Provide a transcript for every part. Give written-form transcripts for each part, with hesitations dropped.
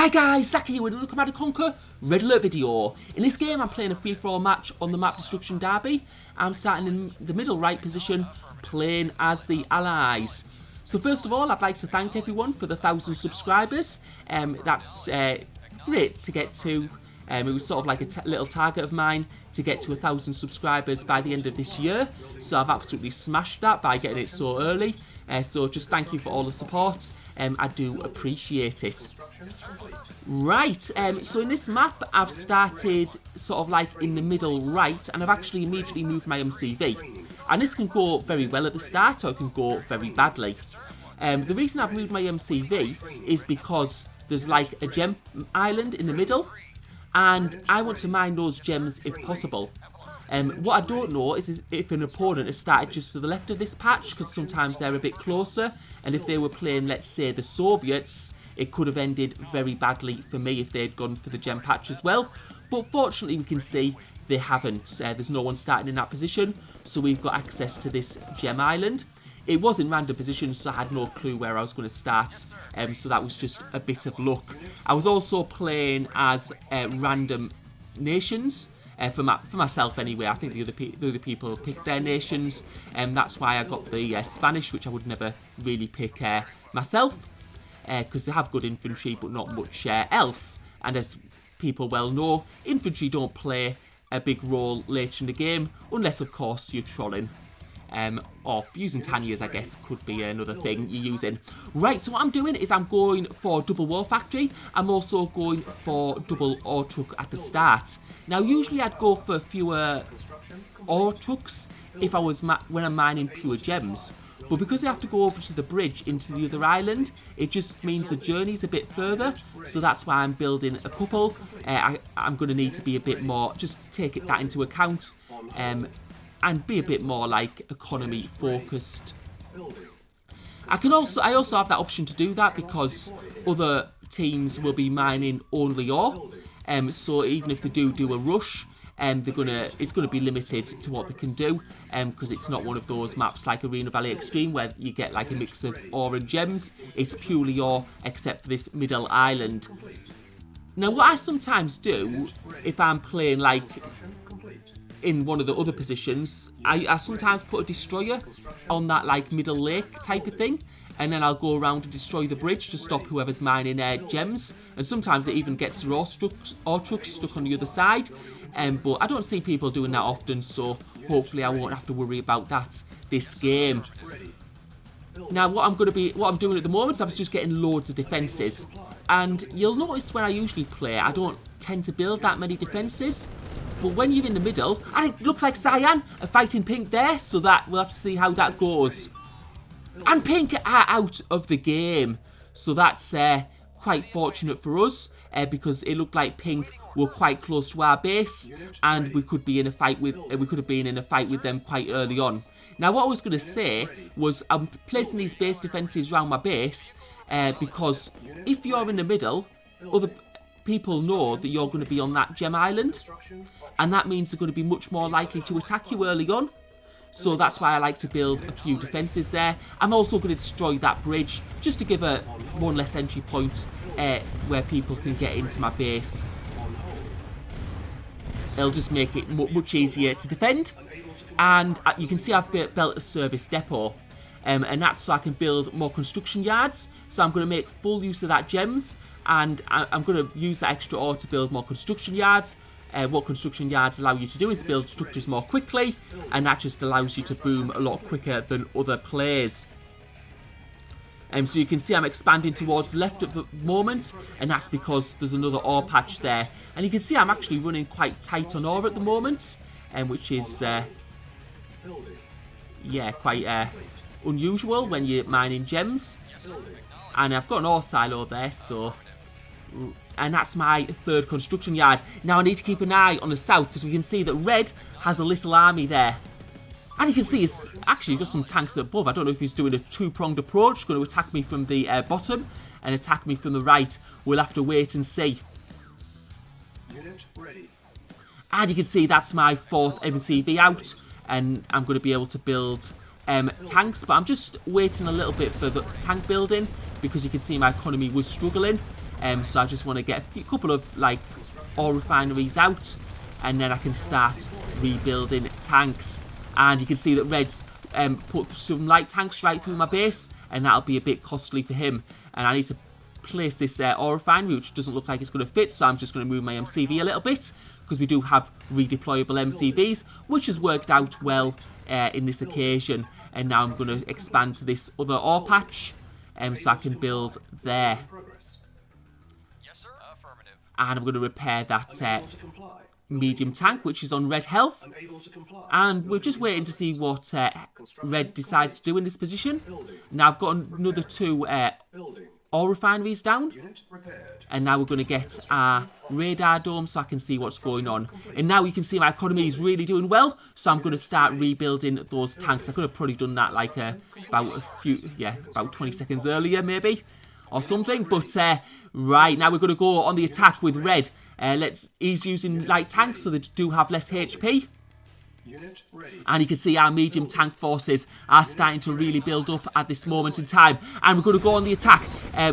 Hi guys, Zach here with another Command & Conquer Red Alert video. In this game I'm playing a free-for-all match on the map Destruction Derby. I'm starting in the middle right position, playing as the Allies. So first of all, I'd like to thank everyone for the 1,000 subscribers. That's great to get to. It was sort of like a little target of mine to get to 1,000 subscribers by the end of this year. So I've absolutely smashed that by getting it so early. So just thank you for all the support. I do appreciate it. Right, so in this map I've started sort of like in the middle right, and I've actually immediately moved my MCV. And this can go very well at the start, or it can go very badly. The reason I've moved my MCV is because there's like a gem island in the middle, and I want to mine those gems if possible. What I don't know is if an opponent has started just to the left of this patch, because sometimes they're a bit closer, and if they were playing, let's say, the Soviets, it could have ended very badly for me if they had gone for the gem patch as well. But fortunately we can see they haven't. There's no one starting in that position, so we've got access to this gem island. It was in random positions, so I had no clue where I was going to start, so that was just a bit of luck. I was also playing as random nations. For myself anyway. I think the other people picked their nations, and that's why I got the Spanish, which I would never really pick myself, because they have good infantry but not much else. And as people well know, infantry don't play a big role later in the game, unless of course you're trolling. Or using Tanyas, I guess, could be another thing you're using. Right, so what I'm doing is I'm going for double war factory. I'm also going for double ore truck at the start. Now, usually I'd go for fewer ore trucks if I was when I'm mining pure gems. But because I have to go over to the bridge into the other island, it just means the journey's a bit further. So that's why I'm building a couple. I'm going to need to be a bit more, just take that into account. And be a bit more like economy focused. I also have that option to do that because other teams will be mining only ore. So even if they do a rush, it's gonna be limited to what they can do, because it's not one of those maps like Arena Valley Extreme where you get like a mix of ore and gems. It's purely ore except for this middle island. Now what I sometimes do if I'm playing like in one of the other positions, I sometimes put a destroyer on that like middle lake type of thing, and then I'll go around and destroy the bridge to stop whoever's mining gems, and sometimes it even gets the ore trucks stuck on the other side, but I don't see people doing that often, so hopefully I won't have to worry about that this game. Now what I'm doing at the moment is I was just getting loads of defences, and you'll notice when I usually play I don't tend to build that many defences. But when you're in the middle, and it looks like Cyan are fighting Pink there, so that we'll have to see how that goes. And Pink are out of the game, so that's quite fortunate for us, because it looked like Pink were quite close to our base, and we could be in a fight with them quite early on. Now, what I was going to say was I'm placing these base defences around my base, because if you're in the middle, other people know that you're going to be on that gem island, and that means they're going to be much more likely to attack you early on. So that's why I like to build a few defences there. I'm also going to destroy that bridge just to give one less entry point where people can get into my base. It'll just make it much easier to defend. And you can see I've built a service depot. And that's so I can build more construction yards. So I'm going to make full use of that gems, and I'm going to use that extra ore to build more construction yards. What construction yards allow you to do is build structures more quickly, and that just allows you to boom a lot quicker than other players. So you can see I'm expanding towards the left at the moment, and that's because there's another ore patch there. And you can see I'm actually running quite tight on ore at the moment, which is quite unusual when you're mining gems. And I've got an ore silo there, so, and that's my third construction yard. Now I need to keep an eye on the south, because we can see that Red has a little army there, and you can see he's actually got some tanks above. I don't know if he's doing a two-pronged approach, going to attack me from the bottom and attack me from the right. We'll have to wait and see. And you can see that's my fourth MCV out, and I'm going to be able to build tanks, but I'm just waiting a little bit for the tank building because you can see my economy was struggling. So I just want to get a couple of like ore refineries out, and then I can start rebuilding tanks. And you can see that Red's put some light tanks right through my base, and that'll be a bit costly for him. And I need to place this ore refinery, which doesn't look like it's going to fit, so I'm just going to move my MCV a little bit, because we do have redeployable MCVs, which has worked out well in this occasion. And now I'm going to expand to this other ore patch, so I can build there. And I'm going to repair that medium tank, which is on red health. And we're just waiting to see what Red decides to do in this position. Now I've got another 2 ore refineries down. And now we're going to get our radar dome so I can see what's going on. And now you can see my economy is really doing well. So I'm going to start rebuilding those tanks. I could have probably done that like about 20 seconds earlier maybe, or something. But right, now we're going to go on the attack with Red. He's using light tanks, so they do have less HP. And you can see our medium tank forces are starting to really build up at this moment in time. And we're going to go on the attack.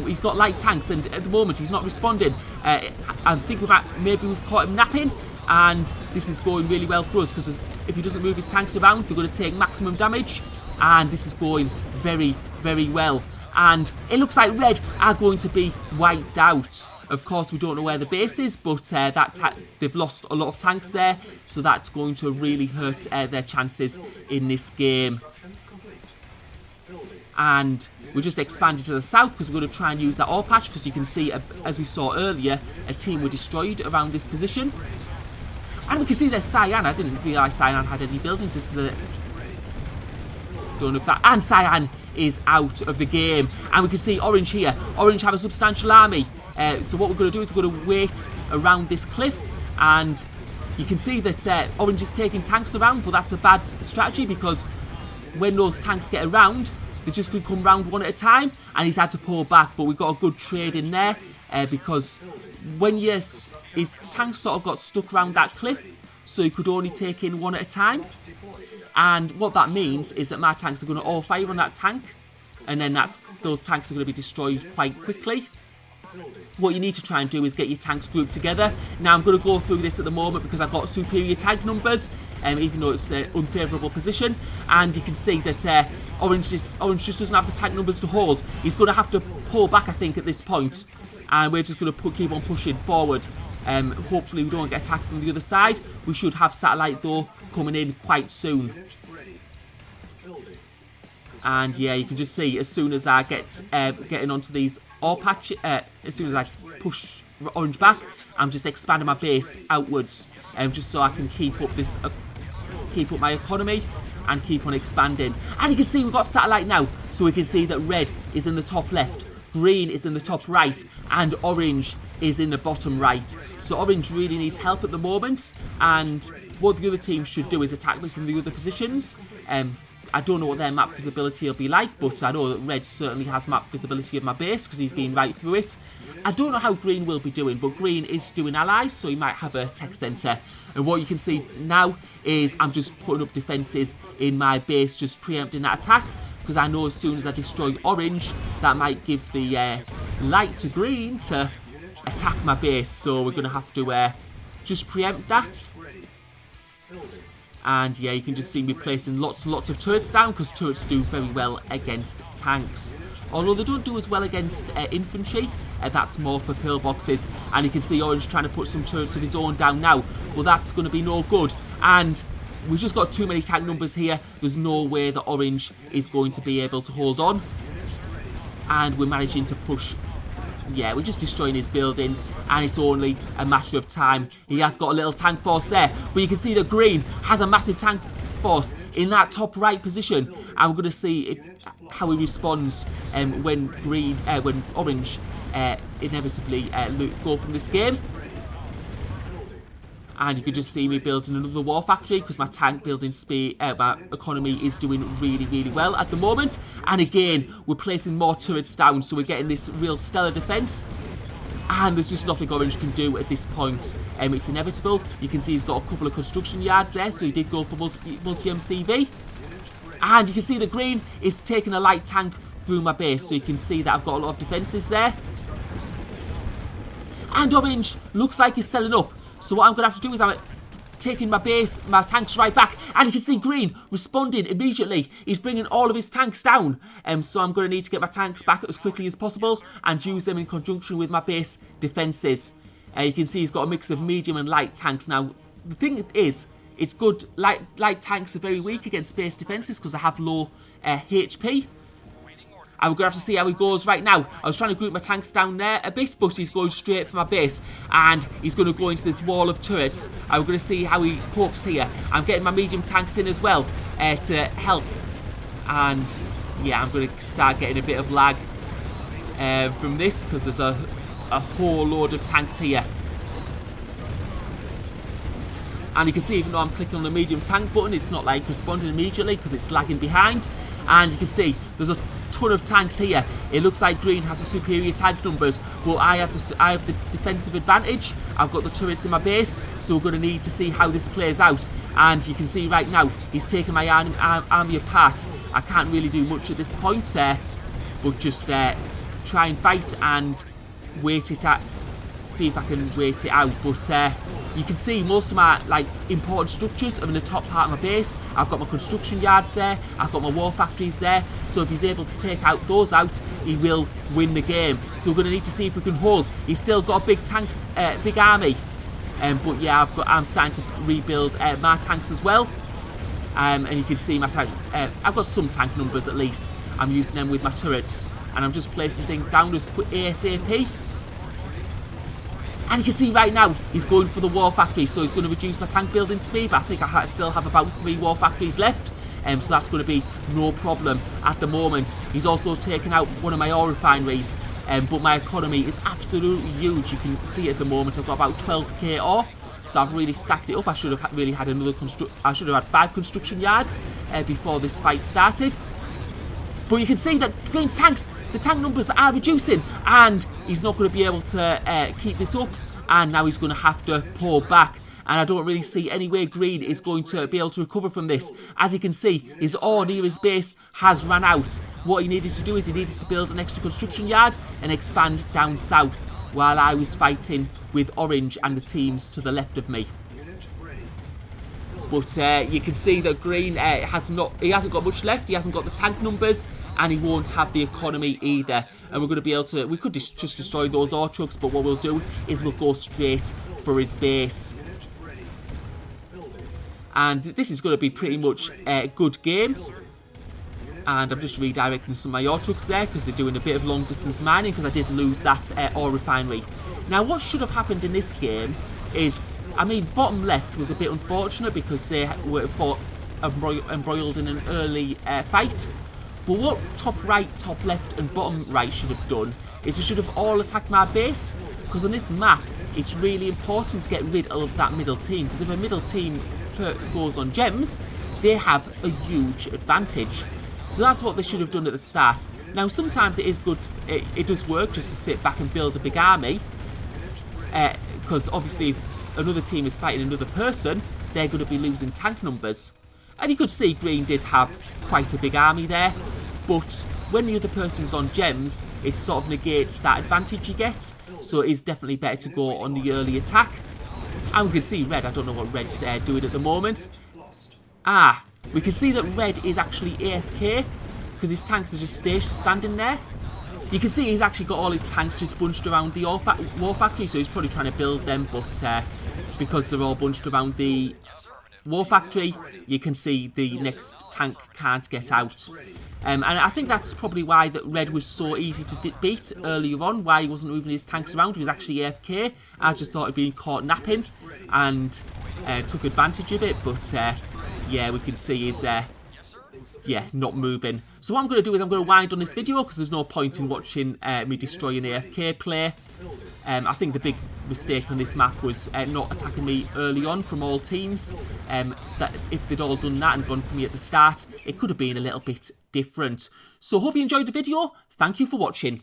He's got light tanks, and at the moment he's not responding. I think maybe we've caught him napping. And this is going really well for us, because if he doesn't move his tanks around, they're going to take maximum damage. And this is going very, very well. And it looks like Red are going to be wiped out. Of course, we don't know where the base is, but they've lost a lot of tanks there, so that's going to really hurt their chances in this game. And we just expanded to the south because we're going to try and use that ore patch, because you can see, as we saw earlier, a team were destroyed around this position. And we can see there's Cyan. I didn't realise Cyan had any buildings. This is a... Don't know if that... And Cyan is out of the game. And we can see Orange here. Orange have a substantial army. So what we're going to do is we're going to wait around this cliff, and you can see that Orange is taking tanks around, but that's a bad strategy, because when those tanks get around, they just can come round one at a time, and he's had to pull back. But we've got a good trade in there, because when his tanks sort of got stuck around that cliff, so he could only take in one at a time. And what that means is that my tanks are going to all fire on that tank, and then those tanks are going to be destroyed quite quickly. What you need to try and do is get your tanks grouped together. Now I'm going to go through this at the moment because I've got superior tank numbers, even though it's an unfavourable position. And you can see that Orange just doesn't have the tank numbers to hold. He's going to have to pull back, I think, at this point. And we're just going to keep on pushing forward. Hopefully we don't get attacked from the other side. We should have satellite, though, coming in quite soon. And yeah, you can just see, as soon as I get getting onto these ore patch, as soon as I push Orange back, I'm just expanding my base outwards, just so I can keep up my economy and keep on expanding. And you can see we've got satellite now, so we can see that Red is in the top left, Green is in the top right, and Orange is in the bottom right. So Orange really needs help at the moment, and what the other team should do is attack me from the other positions. I don't know what their map visibility will be like, but I know that Red certainly has map visibility of my base because he's been right through it. I don't know how Green will be doing, but Green is doing allies, so he might have a tech centre. And what you can see now is I'm just putting up defences in my base, just preempting that attack, because I know as soon as I destroy Orange, that might give the light to Green to attack my base. So we're going to have to just preempt that. And yeah, you can just see me placing lots and lots of turrets down, because turrets do very well against tanks. Although they don't do as well against infantry, that's more for pillboxes. And you can see Orange trying to put some turrets of his own down now. Well, that's going to be no good. And we've just got too many tank numbers here. There's no way that Orange is going to be able to hold on. And we're managing to push. Yeah, we're just destroying his buildings, and it's only a matter of time. He has got a little tank force there, but you can see that Green has a massive tank force in that top right position, and we're going to see how he responds when Orange inevitably go from this game. And you can just see me building another war factory, because my tank building speed, my economy is doing really, really well at the moment. And again, we're placing more turrets down, so we're getting this real stellar defense. And there's just nothing Orange can do at this point. It's inevitable. You can see he's got a couple of construction yards there, so he did go for multi-MCV. And you can see that Green is taking a light tank through my base, so you can see that I've got a lot of defences there. And orange looks like he's selling up. So what I'm going to have to do is I'm taking my tanks right back. And you can see green responding immediately. He's bringing all of his tanks down. So I'm going to need to get my tanks back as quickly as possible and use them in conjunction with my base defences. You can see he's got a mix of medium and light tanks. Now, the thing is, it's good. Light tanks are very weak against base defences because they have low HP. And we're going to have to see how he goes right now. I was trying to group my tanks down there a bit, but he's going straight for my base. And he's going to go into this wall of turrets. And we're going to see how he copes here. I'm getting my medium tanks in as well to help. And yeah, I'm going to start getting a bit of lag from this because there's a whole load of tanks here. And you can see even though I'm clicking on the medium tank button, it's not like responding immediately because it's lagging behind. And you can see there's a ton of tanks here. It looks like green has the superior tank numbers, but I have the defensive advantage. I've got the turrets in my base, so we're going to need to see how this plays out. And you can see right now he's taking my army apart. I can't really do much at this point, but just try and fight and wait it out. See if I can wait it out. But you can see most of my important structures are in the top part of my base. I've got my construction yards there, I've got my war factories there, so if he's able to take those out, he will win the game. So we're going to need to see if we can hold. He's still got a big army, but yeah, I'm starting to rebuild my tanks as well. And you can see my tank. I've got some tank numbers at least. I'm using them with my turrets, and I'm just placing things down as quick ASAP. And you can see right now, he's going for the war factory, so he's going to reduce my tank building speed, but I think I still have about 3 war factories left, so that's going to be no problem at the moment. He's also taken out one of my oil refineries, but my economy is absolutely huge. You can see at the moment I've got about 12k ore, so I've really stacked it up. I should have really had I should have had 5 construction yards before this fight started. But you can see that green's tanks, the tank numbers are reducing, and he's not going to be able to keep this up, and now he's going to have to pull back. And I don't really see any way green is going to be able to recover from this. As you can see, his ore near his base has run out. What he needed to do is he needed to build an extra construction yard and expand down south, while I was fighting with orange and the teams to the left of me. But you can see that green hasn't got much left. He hasn't got the tank numbers, and he won't have the economy either. And we're going to be able to, we could just destroy those ore trucks, but what we'll do is we'll go straight for his base. And this is going to be pretty much a good game. And I'm just redirecting some of my ore trucks there because they're doing a bit of long distance mining because I did lose that ore refinery. Now what should have happened in this game is, I mean, bottom left was a bit unfortunate because they were embroiled in an early fight. But what top right, top left and bottom right should have done is they should have all attacked my base, because on this map it's really important to get rid of that middle team, because if a middle team goes on gems, they have a huge advantage. So that's what they should have done at the start. Now sometimes it is good, it does work just to sit back and build a big army, because obviously if another team is fighting another person, they're going to be losing tank numbers. And you could see green did have quite a big army there, but when the other person's on gems, it sort of negates that advantage you get, so it is definitely better to go on the early attack. And we can see red, I don't know what red's doing at the moment. We can see that red is actually AFK, because his tanks are just standing there. You can see he's actually got all his tanks just bunched around the war factory, so he's probably trying to build them, but because they're all bunched around the war factory, you can see the next tank can't get out. And I think that's probably why that red was so easy to beat earlier on, why he wasn't moving his tanks around. He was actually AFK. I just thought he'd been caught napping and took advantage of it, but yeah, we can see he's not moving. So what I'm going to do is I'm going to wind on this video, because there's no point in watching me destroy an AFK player. I think the big mistake on this map was not attacking me early on from all teams. That if they'd all done that and gone for me at the start, it could have been a little bit different. So hope you enjoyed the video. Thank you for watching.